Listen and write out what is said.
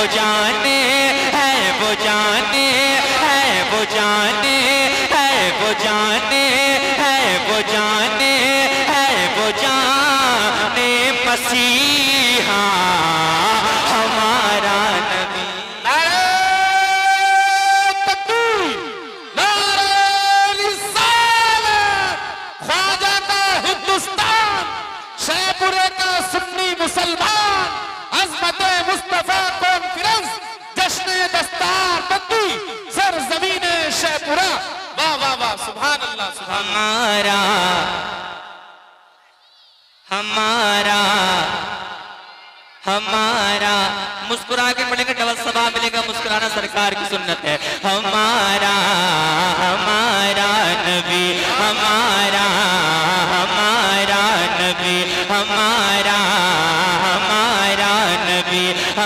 वो जाने, है वो जाने, है वो जाने, है वो जाने, है वो जाने, है वो जाने मसीहा हमारा नबी। शेखपुरे का सुन्नी मुसलमान, अज़मत मुस्तफा कॉन्फ्रेंस, जश्न दस्तार बंदी, सरज़मीने शेखपुरा। वाह वाह वाह, सुभान अल्लाह सुभान। हमारा हमारा हमारा मुस्कुरा के पढ़ेंगे डबल सवाब मिलेगा, मुस्कुराना सरकार की सुन्नत है। हमारा हमारा नबी, हमारा हमारा नबी, हमारा